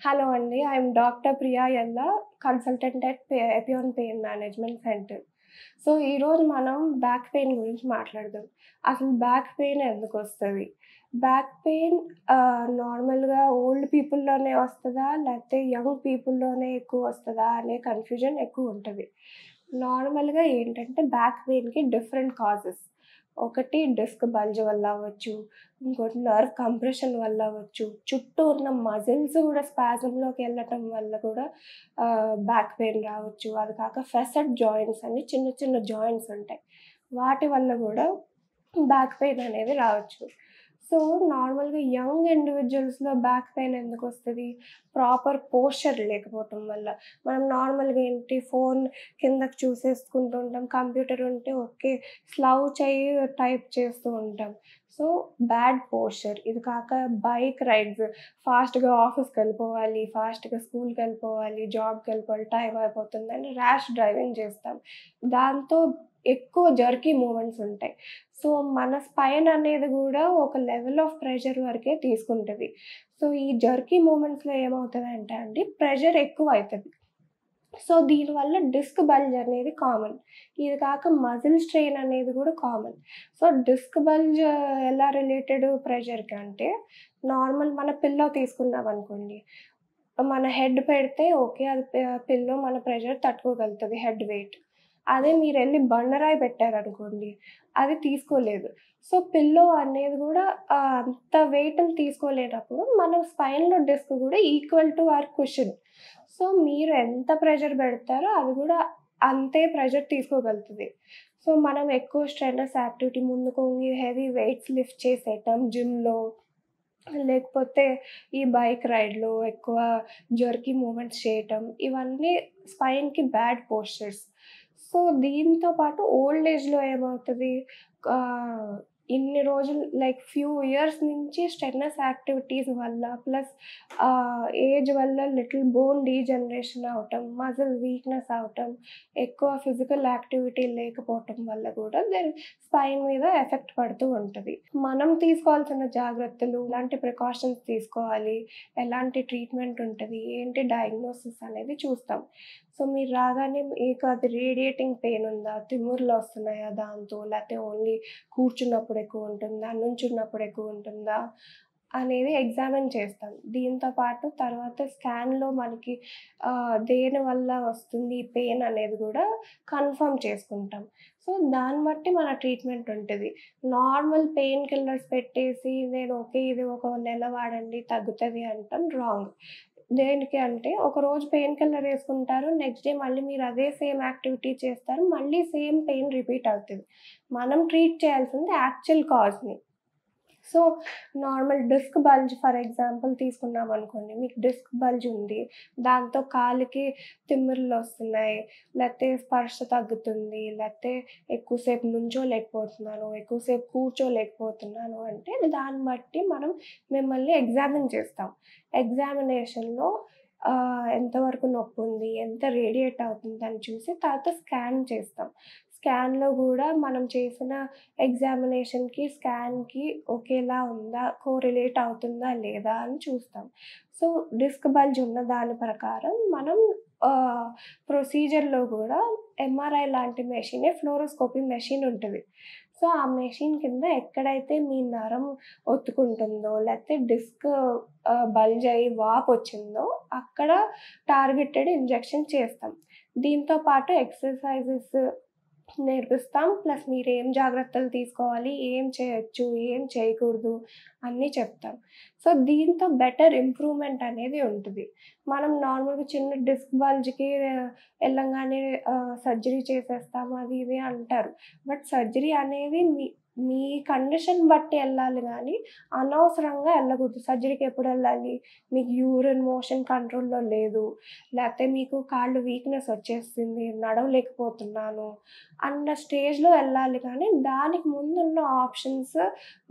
Hello అండి. I'm doctor Priya Yalla, consultant at Epione pain management centre. So, ఈరోజు మనం back pain గురించి మాట్లాడదాం. అసలు బ్యాక్ పెయిన్ ఎందుకొస్తది? బ్యాక్ పెయిన్ నార్మల్‌గా ఓల్డ్ పీపుల్‌లోనే వస్తదా? లేకపోతే యంగ్ పీపుల్‌లోనే ఎక్కువొస్తదా? అనే కన్‌ఫ్యూజన్ ఎక్కువుంటది. నార్మల్‌గా ఏంటంటే బ్యాక్ పెయిన్‌కి డిఫరెంట్ కాజెస్. ఒకటి డిస్క్ బల్జ్ వల్ల అవ్వచ్చు. ఇంకోటి నర్వ్ కంప్రెషన్ వల్ల అవ్వచ్చు. చుట్టూ ఉన్న మజిల్స్ గూడా స్పాజమ్‌లోకెళ్ళటం వల్ల కూడా బ్యాక్ పెయిన్ రావచ్చు. అది కాక ఫెసెట్ జాయింట్స్ అని చిన్న చిన్న జాయింట్స్ ఉంటాయి. వాటి వల్ల గూడా బ్యాక్ పెయిన్ అనేది రావచ్చు. సో, నార్మల్‌గా యంగ్ ఇండివిడ్యువల్స్‌లో బ్యాక్ పెయిన్ ఎందుకొస్తది? ప్రాపర్ పోస్చర్ లేకపోవటం వల్ల. మనం నార్మల్‌గా ఏంటి ఫోన్ కిందకి చూసేసుకుంటూ ఉంటాం. కంప్యూటర్ ఉంటే ఓకే. స్లౌచ్ అయ్యి టైప్ చేస్తూ ఉంటాం. So, bad posture. ఇది కాక బైక్ రైడ్స్ ఫాస్ట్‌గా ఆఫీస్‌కెళ్ళిపోవాలి, ఫాస్ట్‌గా స్కూల్‌కెళ్ళిపోవాలి, జాబ్‌కెళ్ళిపోవాలి, టైం అయిపోతుందని ర్యాష్ డ్రైవింగ్ చేస్తాం. దాంతో ఎక్కువ జర్కీ మూవ్‌మెంట్స్ ఉంటాయి. సో, మన స్పైన్ అనేది గూడా ఒక లెవెల్ ఆఫ్ ప్రెషర్ వరకే తీసుకుంటది. సో, ఈ జర్కీ మూవ్‌మెంట్స్‌లో ఏమవుతదంటే అండి ప్రెషర్ ఎక్కువైతది. సో, దీనివల్ల డిస్క్ బల్జ్ అనేది కామన్. ఇది కాక మజిల్ స్ట్రెయిన్ అనేది గూడా కామన్. సో, డిస్క్ బల్జ్ ఎలా రిలేటెడ్ ప్రెషర్‌కి అంటే నార్మల్ మన పిల్లో తీసుకున్నామనుకోండి. మన హెడ్ పెడితే ఓకే. అది పిల్లో మన ప్రెషర్ తట్టుకోగలుగుతది హెడ్ వెయిట్. అదే మీరెళ్లి బండరాయి పెట్టారనుకోండి, అది తీసుకోలేదు. సో, పిల్లో అనేది గూడా అంత వెయిట్‌ని తీసుకోలేనప్పుడు మన స్పైన్‌లో డిస్క్ గూడా equal to our cushion. So, మీరు ఎంత ప్రెషర్ పెడతారో అది గూడా అంతే ప్రెషర్ తీసుకోగలుగుతది. సో, మనం ఎక్కువ strainers activity ముందుకొంగి heavy weights lift చేసేయటం జిమ్‌లో, లేకపోతే ఈ బైక్ రైడ్‌లో ఎక్కువ జర్కీ మూవ్‌మెంట్స్ చేయటం, ఇవన్నీ స్పైన్‌కి బ్యాడ్ పోస్చర్స్. సో, దీంతో పాటు ఓల్డ్ ఏజ్‌లో ఏమవుతది ఆహ్, ఇన్ని రోజులు లైక్ ఫ్యూ ఇయర్స్ నుంచి స్ట్రెయినర్స్ యాక్టివిటీస్ వల్ల ప్లస్ ఏజ్ వల్ల లిటిల్ బోన్ డీజనరేషన్ అవ్వటం, మజిల్ వీక్‌నెస్ అవ్వటం, ఎక్కువ ఫిజికల్ యాక్టివిటీ లేకపోవటం వల్ల గూడా స్పైన్ మీద ఎఫెక్ట్ పడుతూ ఉంటది. మనం తీసుకోవాల్సిన జాగ్రత్తలు, ఎలాంటి ప్రికాషన్స్ తీసుకోవాలి, ఎలాంటి ట్రీట్మెంట్ ఉంటది, ఏంటి డయాగ్నోసిస్ అనేది చూస్తాం. సో, మీరు రాగానే మీకు అది రేడియేటింగ్ పెయిన్ ఉందా? తిమ్మిర్లొస్తున్నాయా దాంతో? లేతే ఓన్లీ కూర్చున్నప్పుడు ఎక్కువుంటుందా? నుంచున్నప్పుడు ఎక్కువుంటుందా? అనేది ఎగ్జామిన్ చేస్తాం. దీంతో పాటు తర్వాత స్కాన్‌లో మనకి దేనివల్ల వస్తుంది ఈ పెయిన్ అనేది గూడా కన్ఫర్మ్ చేసుకుంటాం. సో, దాన్ని బట్టి మన ట్రీట్మెంట్ ఉంటది. నార్మల్ పెయిన్ కిల్లర్స్ పెట్టేసి నేను ఓకే. ఇది ఒక నెల వాడండి తగ్గుతది అనటం రాంగ్. దేనికి అంటే ఒకరోజు పెయిన్ కిల్లర్ యేసుకుంటారు. నెక్స్ట్ డే మళ్ళీ మీరు అదే సేమ్ యాక్టివిటీ చేస్తారు. మళ్ళీ సేమ్ పెయిన్ రిపీట్ అవుతది. మనం ట్రీట్ చేయాల్సింది యాక్చువల్ కాజ్‌ని. So, normal disc bulge for example తీసుకున్నామనుకోండి. మీకు డిస్క్ బల్జ్ ఉంది. దాంతో కాలికి తిమ్మిర్లొస్తున్నాయి. లేతే స్పర్శ తగ్గుతుంది. లేతే ఎక్కువసేపు నుంచోలేకపోతున్నాను, ఎక్కువసేపు కూర్చోలేకపోతున్నాను అంటే దాన్ని బట్టి మనం మిమ్మల్ని ఎగ్జామిన్ చేస్తాం. ఎగ్జామినేషన్‌లో ఎంతవరకు నొప్పుంది, ఎంత రేడియేట్ అవుతుందని చూసి తర్వాత స్కాన్ చేస్తాం. స్కాన్‌లో గూడా మనం చేసిన ఎగ్జామినేషన్‌కి, స్కాన్‌కి ఒకేలా ఉందా? కోరిలేట్ అవుతుందా? లేదా? అని చూస్తాం. సో, డిస్క్ బల్జ్ ఉన్న దాని ప్రకారం మనం ప్రొసీజర్‌లో గూడా ఎంఆర్ఐ లాంటి మెషినే ఫ్లోరోస్కోపీ మెషిన్ ఉంటది. సో, ఆ మెషిన్ కింద ఎక్కడైతే మీ నరం ఒత్తుకుంటుందో, లేతే డిస్క్ బల్జ్ అయ్యి వాపొచ్చిందో అక్కడ టార్గెటెడ్ ఇంజెక్షన్ చేస్తాం. దీంతో పాటు ఎక్సర్‌సైజెస్ నేర్పిస్తాం. ప్లస్ మీరేం జాగ్రత్తలు తీసుకోవాలి, ఏం చేయొచ్చు, ఏం చేయకూడదు అన్నీ చెప్తాం. సో, దీంతో బెటర్ ఇంప్రూవ్‌మెంట్ అనేది ఉంటది. మనం నార్మల్‌గా చిన్న డిస్క్ బల్జ్‌కి ఎళ్ళంగానే సర్జరీ చేసేస్తాము అది ఇది అంటారు. బట్ సర్జరీ అనేది మీ మీ కండిషన్ బట్టి ఎళ్ళాలి గానీ, అనవసరంగా ఎళ్ళకూడదు. సర్జరీకి ఎప్పుడెళ్ళాలి? మీకు యూరిన్ మోషన్ కంట్రోల్‌లో లేదు. లేతే మీకు కాళ్ళు వీక్‌నెస్ వచ్చేసింది, నడవలేకపోతున్నాను అన్న స్టేజ్‌లో ఎళ్ళాలి కానీ, దానికి ముందున్న ఆప్షన్స్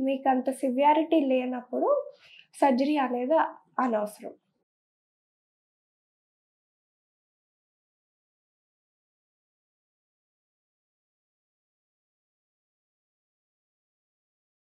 మీకంత సివియారిటీ లేనప్పుడు సర్జరీ అనేది అనవసరం.